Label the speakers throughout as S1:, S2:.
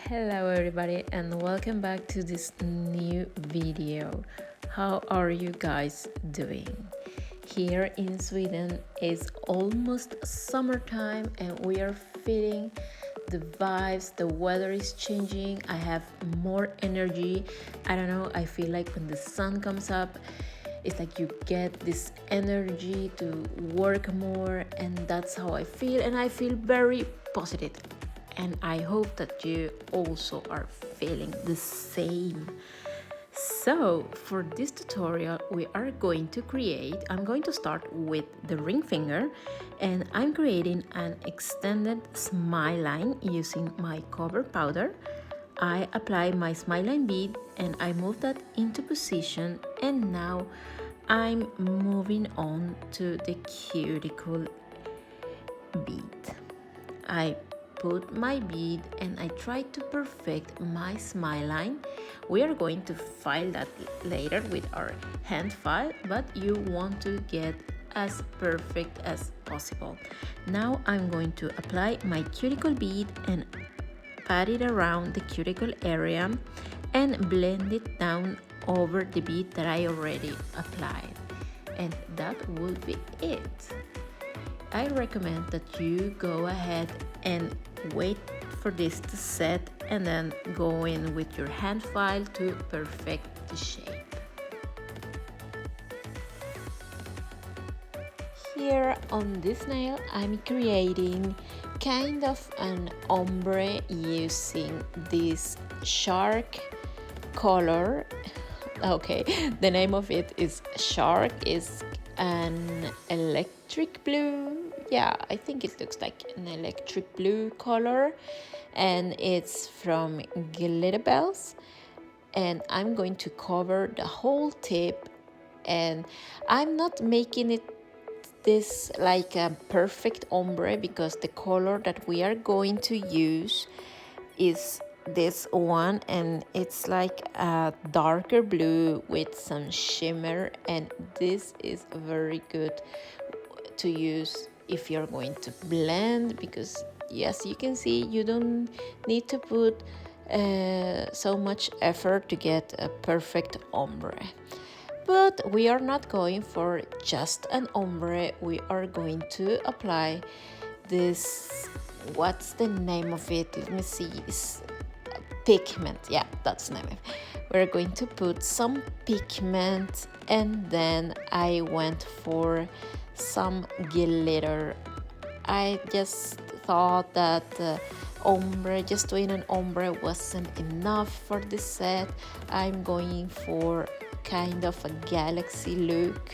S1: Hello everybody and welcome back to this new video. How are you guys doing? Here in Sweden is almost summertime and we are feeling the vibes. The weather is changing. I have more energy. I don't know, I feel like when the sun comes up, it's like you get this energy to work more, and that's how I feel, and I feel very positive, and I hope that you also are feeling the same. So for this tutorial I'm going to start with the ring finger, and I'm creating an extended smile line using my cover powder. I apply my smile line bead and I move that into position, and now I'm moving on to the cuticle bead. I put my bead and I try to perfect my smile line. We are going to file that later with our hand file, but you want to get as perfect as possible. Now I'm going to apply my cuticle bead and pat it around the cuticle area and blend it down over the bead that I already applied. And that will be it. I recommend that you go ahead and wait for this to set and then go in with your hand file to perfect the shape. Here on this nail, I'm creating kind of an ombre using this shark color. Okay, the name of it is Shark, is an electric blue. Yeah, I think it looks like an electric blue color, and it's from Glitter Bells. And I'm going to cover the whole tip, and I'm not making it this like a perfect ombre because the color that we are going to use is this one, and it's like a darker blue with some shimmer, and this is very good to use if you're going to blend, because yes, you can see you don't need to put so much effort to get a perfect ombre. But we are not going for just an ombre. We are going to apply this, what's the name of it? Let me see. It's pigment. Yeah, that's the name. We're going to put some pigment, and then I went for some glitter. I just thought that just doing an ombre wasn't enough for this set. I'm going for kind of a galaxy look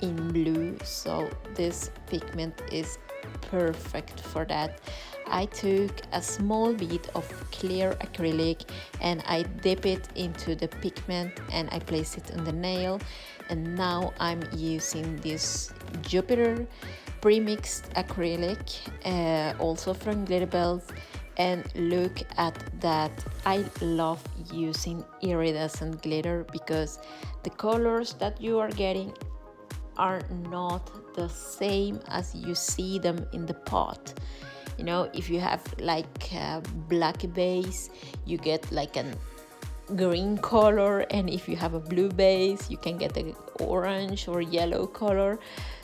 S1: in blue, so this pigment is perfect for that. I took a small bit of clear acrylic and I dip it into the pigment and I place it on the nail, and now I'm using this Jupiter pre-mixed acrylic, also from Glitter Bells. And look at that. I love using iridescent glitter because the colors that you are getting are not the same as you see them in the pot. You know, if you have like a black base, you get like a green color, and if you have a blue base, you can get an orange or yellow color.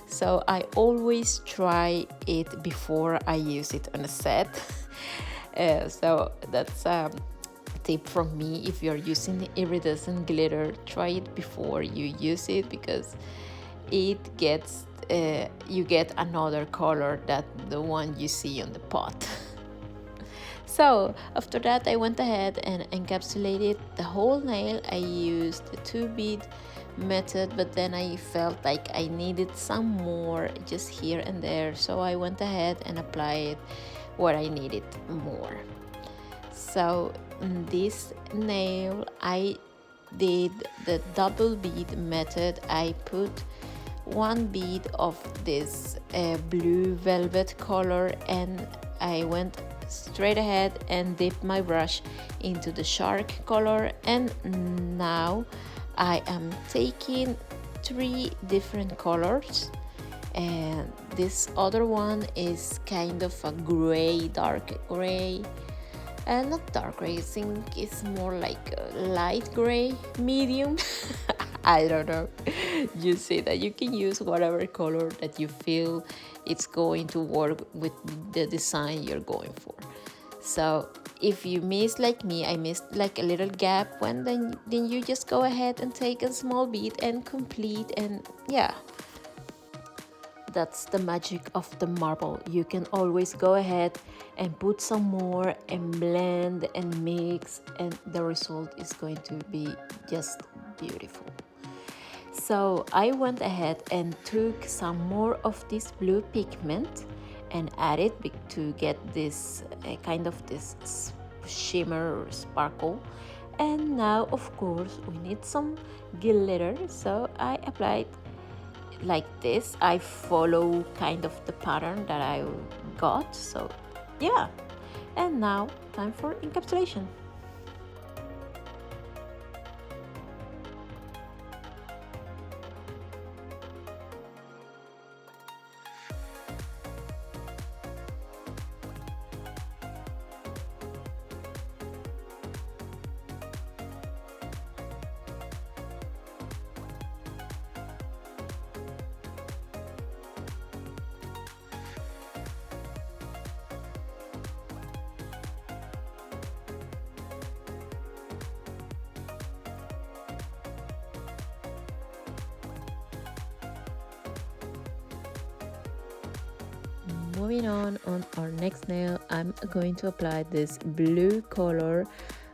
S1: So I always try it before I use it on a set. So that's a tip from me. If you're using the iridescent glitter, try it before you use it, because it gets you get another color than the one you see on the pot. So after that, I went ahead and encapsulated the whole nail. I used the 2-bead method, but then I felt like I needed some more just here and there, so I went ahead and applied where I needed more. So in this nail, I did the double bead method. I put 1 bead of this blue velvet color, and I went straight ahead and dipped my brush into the shark color, and now I am taking 3 different colors, and this other one is kind of a gray, dark gray, Not dark gray, I think it's more like a light gray, medium. I don't know. You see that you can use whatever color that you feel it's going to work with the design you're going for. So if you miss like me, I missed like a little gap when then you just go ahead and take a small bit and complete, and yeah, that's the magic of the marble. You can always go ahead and put some more and blend and mix, and the result is going to be just beautiful. So I went ahead and took some more of this blue pigment and added to get this kind of this shimmer or sparkle. And now of course we need some glitter, so I applied like this. I follow kind of the pattern that I got, so yeah. And now time for encapsulation. Moving on our next nail, I'm going to apply this blue color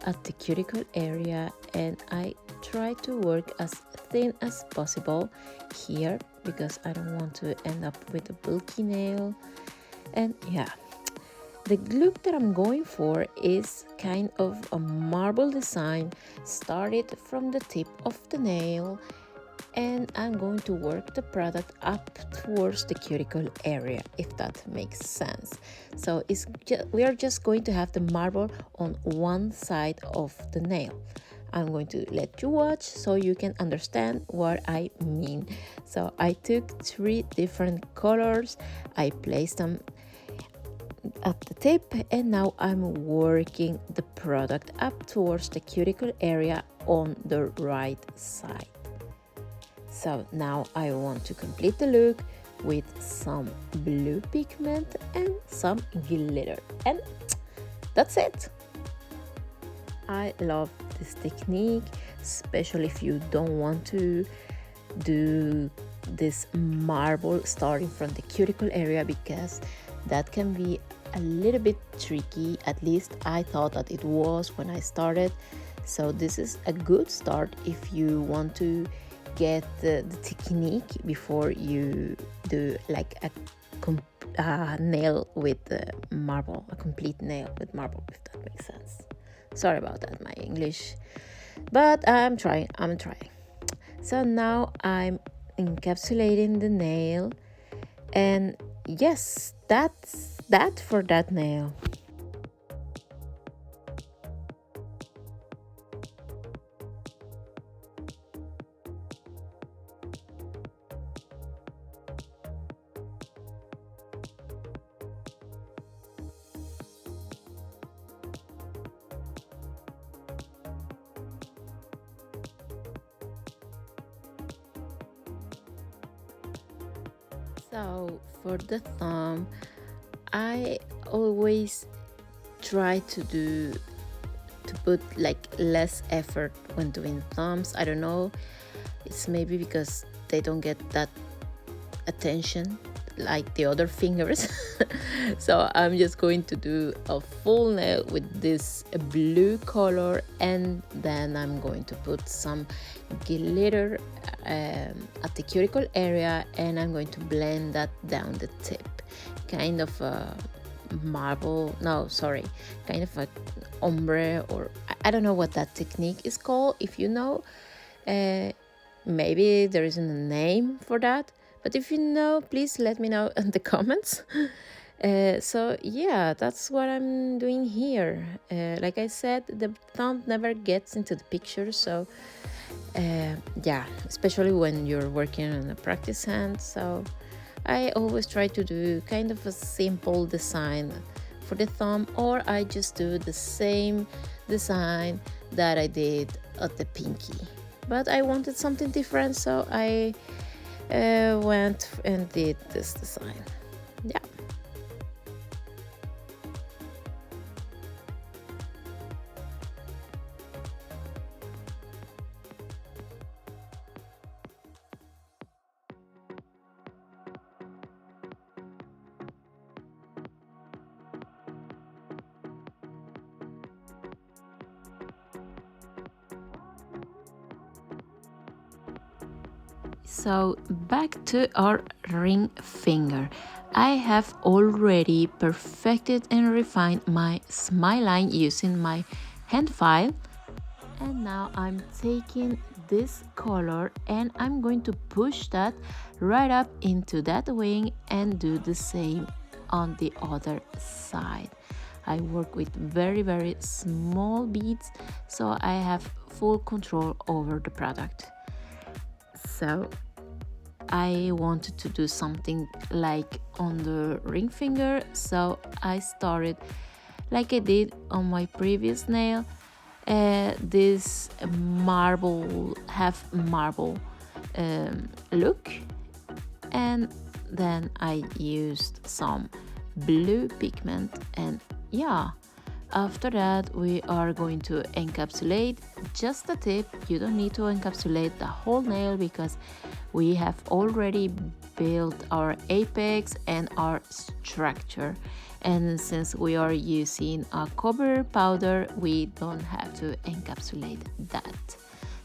S1: at the cuticle area, and I try to work as thin as possible here because I don't want to end up with a bulky nail. And yeah, the look that I'm going for is kind of a marble design, started from the tip of the nail, and I'm going to work the product up towards the cuticle area, if that makes sense. So we are just going to have the marble on one side of the nail. I'm going to let you watch so you can understand what I mean. So I took 3 different colors, I placed them at the tip, and now I'm working the product up towards the cuticle area on the right side. So now I want to complete the look with some blue pigment and some glitter, and that's it. I love this technique, especially if you don't want to do this marble starting from the cuticle area, because that can be a little bit tricky. At least I thought that it was when I started. So this is a good start if you want to get the technique before you do like a nail with marble, a complete nail with marble, if that makes sense. Sorry about that, my English, but I'm trying. So now I'm encapsulating the nail, and yes, that's that for that nail. So for the thumb, I always try to put like less effort when doing thumbs. I don't know, it's maybe because they don't get that attention like the other fingers. So I'm just going to do a full nail with this blue color, and then I'm going to put some glitter at the cuticle area, and I'm going to blend that down the tip, kind of a marble, no sorry, kind of a ombre, or I don't know what that technique is called. If you know, maybe there isn't a name for that, but if you know, please let me know in the comments. So yeah, that's what I'm doing here. Like I said, the thumb never gets into the picture, so yeah, especially when you're working on a practice hand. So I always try to do kind of a simple design for the thumb, or I just do the same design that I did at the pinky. But I wanted something different, so I went and did this design. Yeah. So back to our ring finger. I have already perfected and refined my smile line using my hand file, and now I'm taking this color and I'm going to push that right up into that wing and do the same on the other side. I work with very small beads, so I have full control over the product. So I wanted to do something like on the ring finger, so I started like I did on my previous nail, this marble, half marble look, and then I used some blue pigment, and yeah, after that we are going to encapsulate just the tip. You don't need to encapsulate the whole nail because we have already built our apex and our structure, and since we are using a cover powder, we don't have to encapsulate that.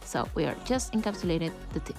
S1: So we are just encapsulated the tip.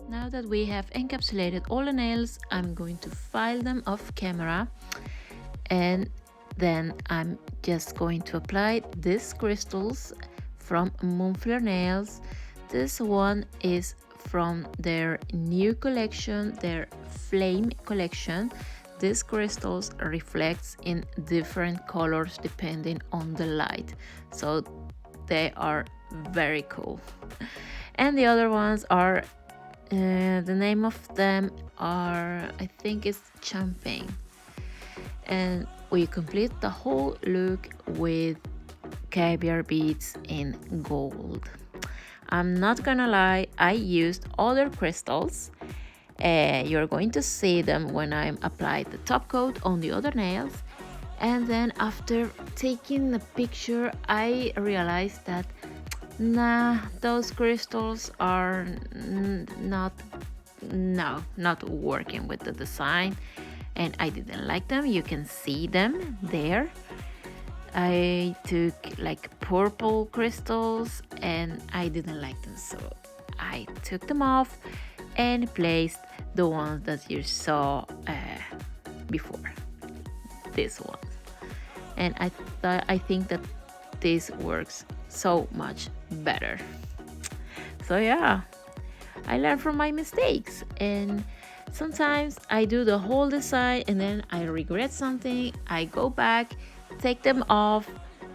S1: Now that we have encapsulated all the nails, I'm going to file them off camera, and then I'm just going to apply these crystals from Moonfleur Nails. This one is from their new collection, their Flame collection. These crystals reflects in different colors depending on the light, so they are very cool. And the other ones are the name of them are, I think it's Champagne. And we complete the whole look with caviar beads in gold. I'm not gonna lie, I used other crystals. You're going to see them when I apply the top coat on the other nails. And then after taking the picture, I realized that nah, those crystals are not working with the design, and I didn't like them. You can see them there. I took like purple crystals and I didn't like them, so I took them off and placed the ones that you saw before, this one. And I think that this works so much better. So yeah, I learn from my mistakes, and sometimes I do the whole design and then I regret something. I go back, take them off,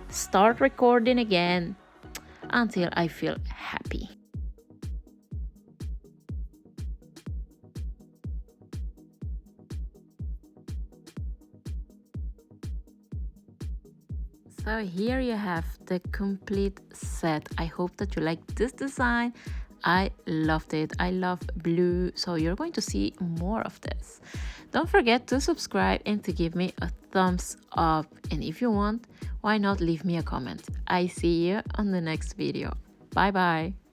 S1: start recording again until I feel happy. So here you have the complete set. I hope that you like this design. I loved it. I love blue, so you're going to see more of this. Don't forget to subscribe and to give me a thumbs up. And if you want, why not leave me a comment? I see you on the next video. Bye bye.